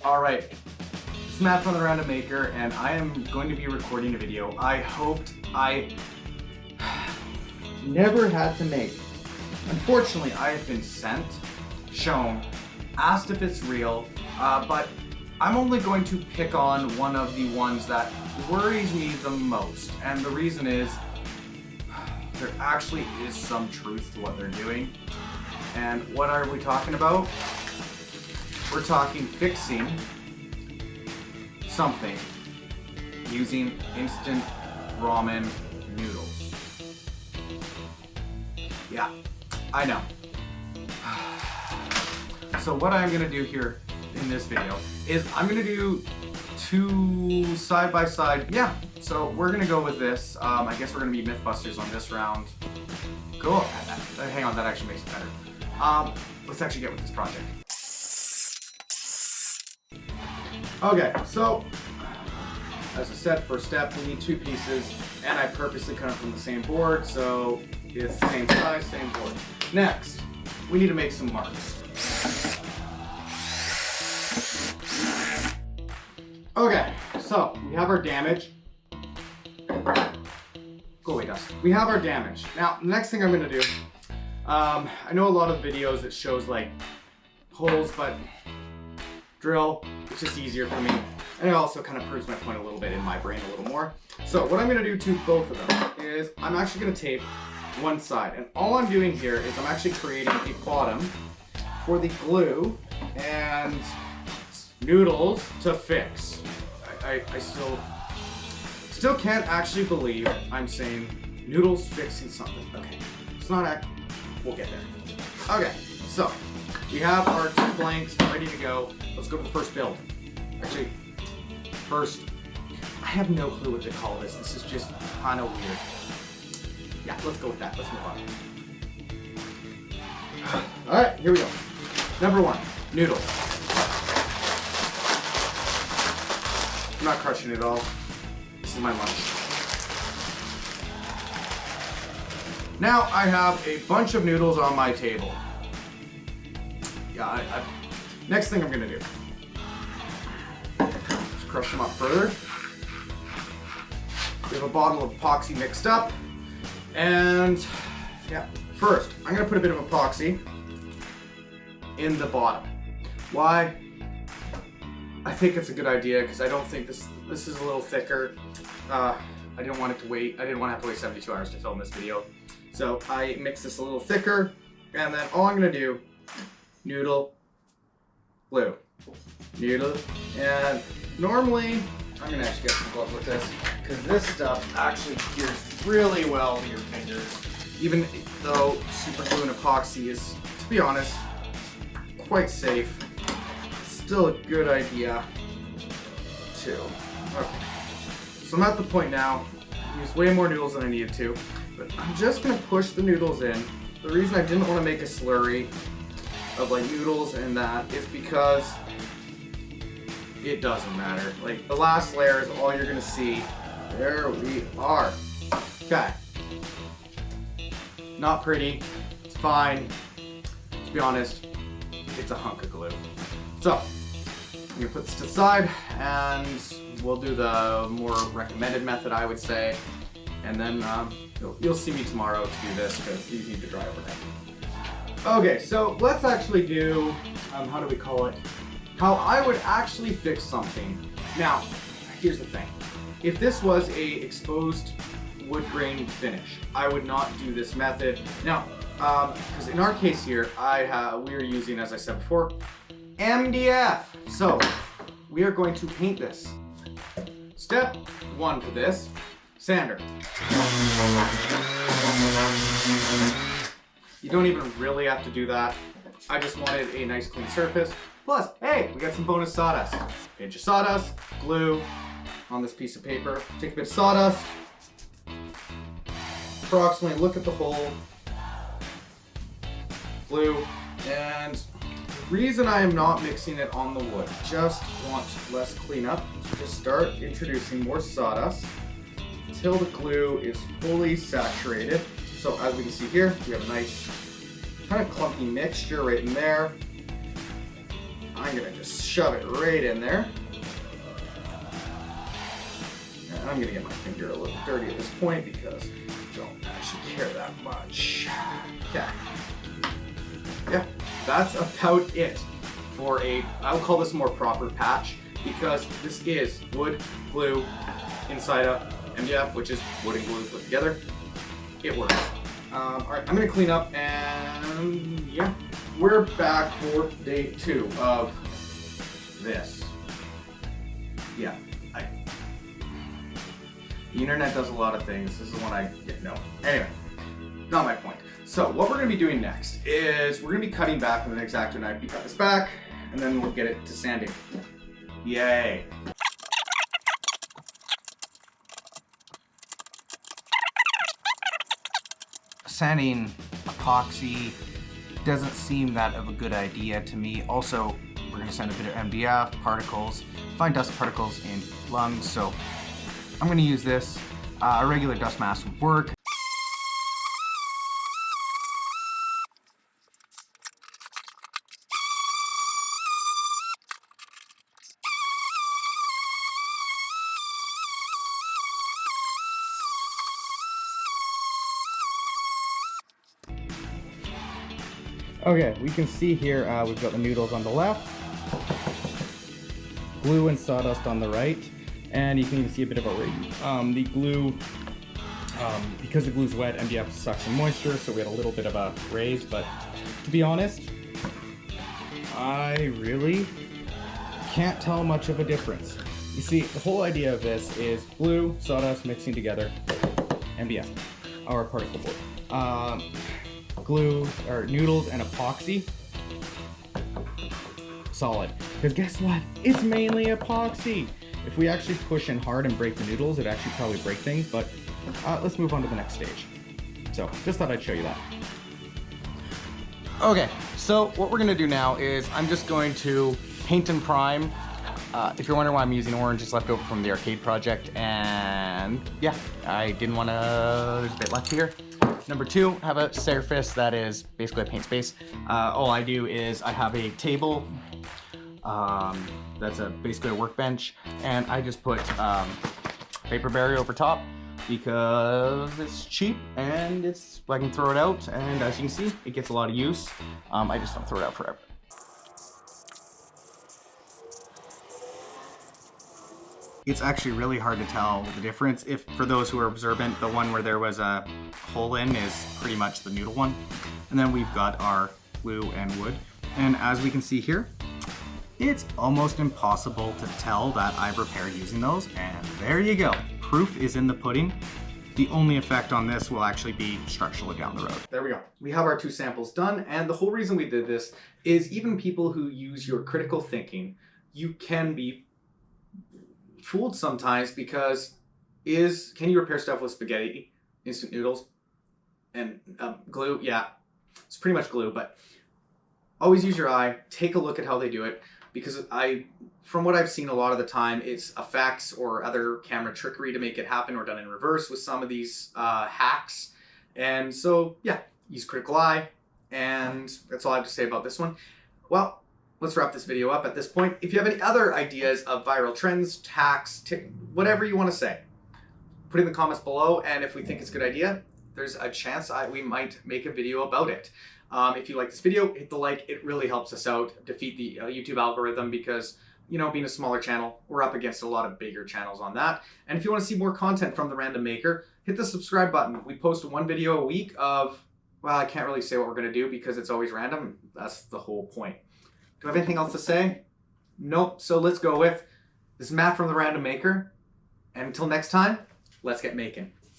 All right, it's Matt from the Random Maker, and I am going to be recording a video I hoped I never had to make. Unfortunately, I have been sent, shown, asked if it's real, but I'm only going to pick on one of the ones that worries me the most. And the reason is, there actually is some truth to what they're doing. And what are we talking about? We're talking fixing something using instant ramen noodles. Yeah, I know. So what I'm gonna do here in this video is I'm gonna do two side by side. Yeah, so we're gonna go with this. I guess we're gonna be Mythbusters on this round. Cool. Hang on, that actually makes it better. Let's actually get with this project. Okay, so as I said, first step, we need two pieces, and I purposely cut them from the same board, so it's the same size, same board. Next, we need to make some marks. Okay, so we have our damage. Go away, Dust. We have our damage. Now, the next thing I'm gonna do, I know a lot of videos that shows like holes, but drill, it's just easier for me. And it also kind of proves my point a little bit in my brain a little more. So what I'm gonna do to both of them is I'm actually gonna tape one side. And all I'm doing here is I'm actually creating a bottom for the glue and noodles to fix. I still can't actually believe I'm saying noodles fixing something. Okay, it's not we'll get there. Okay, so we have our two blanks ready to go. Let's go to the first build. Actually, first, I have no clue what to call this. This is just kind of weird. Yeah, let's go with that. Let's move on. All right, here we go. Number one, noodles. I'm not crushing it at all. This is my lunch. Now I have a bunch of noodles on my table. Yeah, next thing I'm gonna do, just crush them up further. We have a bottle of epoxy mixed up, and yeah, first I'm gonna put a bit of epoxy in the bottom. Why? I think it's a good idea because I don't think this is a little thicker. I didn't want to have to wait 72 hours to film this video. So I mix this a little thicker, and then all I'm gonna do, noodle, glue, noodle, and normally, I'm gonna actually get some gloves with this, because this stuff actually adheres really well to your fingers, even though super glue and epoxy is, to be honest, quite safe. Still a good idea too. Okay, so I'm at the point now, I used way more noodles than I needed to, but I'm just gonna push the noodles in. The reason I didn't want to make a slurry of like noodles and that is because it doesn't matter. Like the last layer is all you're gonna see. There we are. Okay. Not pretty. It's fine. To be honest, it's a hunk of glue. So I'm gonna put this to the side, and we'll do the more recommended method, I would say. And then you'll see me tomorrow to do this because these need to dry overnight. Okay, so let's actually do, how do we call it? How I would actually fix something. Now, here's the thing. If this was a exposed wood grain finish, I would not do this method. Now, because in our case here, we are using, as I said before, MDF. So we are going to paint this. Step one for this, sander. You don't even really have to do that. I just wanted a nice clean surface. Plus, hey, we got some bonus sawdust. Pinch of sawdust, glue on this piece of paper. Take a bit of sawdust, approximately look at the hole, glue, and the reason I am not mixing it on the wood, just want less cleanup, so just start introducing more sawdust until the glue is fully saturated. So as we can see here, we have a nice kind of clumpy mixture right in there. I I'm gonna just shove it right in there. And I'm gonna get my finger a little dirty at this point because I don't actually care that much. Okay. Yeah, that's about it for I'll call this a more proper patch because this is wood, glue, inside a MDF, which is wood and glue put together. It works. All right, I'm gonna clean up and yeah, we're back for day 2 of this. Yeah, the internet does a lot of things. This is the one I get no. Anyway, not my point. So what we're gonna be doing next is we're gonna be cutting back with an X-Acto knife. We cut this back and then we'll get it to sanding. Yay. Sanding epoxy doesn't seem that of a good idea to me. Also, we're going to sand a bit of MDF, particles, fine dust particles in lungs, so I'm going to use this. A regular dust mask would work. Okay, we can see here we've got the noodles on the left, glue and sawdust on the right, and you can even see a bit of a ring. The glue, because the glue's wet, MDF sucks in moisture, so we had a little bit of a raise, but to be honest, I really can't tell much of a difference. You see, the whole idea of this is glue, sawdust mixing together, MDF, or particle board. Glue or noodles and epoxy, solid. Because guess what? It's mainly epoxy. If we actually push in hard and break the noodles, it'd actually probably break things, but let's move on to the next stage. So just thought I'd show you that. Okay, so what we're gonna do now is I'm just going to paint and prime. If you're wondering why I'm using orange, it's left over from the arcade project, and yeah, I didn't wanna, there's a bit left here. Number 2, have a surface that is basically a paint space. All I do is I have a table that's basically a workbench, and I just put paper barrier over top because it's cheap and I can throw it out, and as you can see, it gets a lot of use. I just don't throw it out forever. It's actually really hard to tell the difference. If for those who are observant, the one where there was a hole in is pretty much the noodle one. And then we've got our glue and wood. And as we can see here, it's almost impossible to tell that I've repaired using those. And there you go. Proof is in the pudding. The only effect on this will actually be structurally down the road. There we go. We have our 2 samples done, and the whole reason we did this is even people who use your critical thinking, you can be fooled sometimes because can you repair stuff with spaghetti, instant noodles, and glue? Yeah, it's pretty much glue, but always use your eye, take a look at how they do it, because from what I've seen a lot of the time, it's effects or other camera trickery to make it happen, or done in reverse with some of these hacks. And so yeah, use critical eye, and that's all I have to say about this one. Well, let's wrap this video up at this point. If you have any other ideas of viral trends, hacks, whatever you want to say, put it in the comments below, and if we think it's a good idea, there's a chance we might make a video about it. If you like this video, hit the like. It really helps us out, defeat the YouTube algorithm, because, you know, being a smaller channel, we're up against a lot of bigger channels on that. And if you want to see more content from The Random Maker, hit the subscribe button. We post 1 video a week of, well, I can't really say what we're going to do because it's always random. That's the whole point. Do I have anything else to say? Nope. So let's go with, this is Matt from The Random Maker. And until next time, let's get making.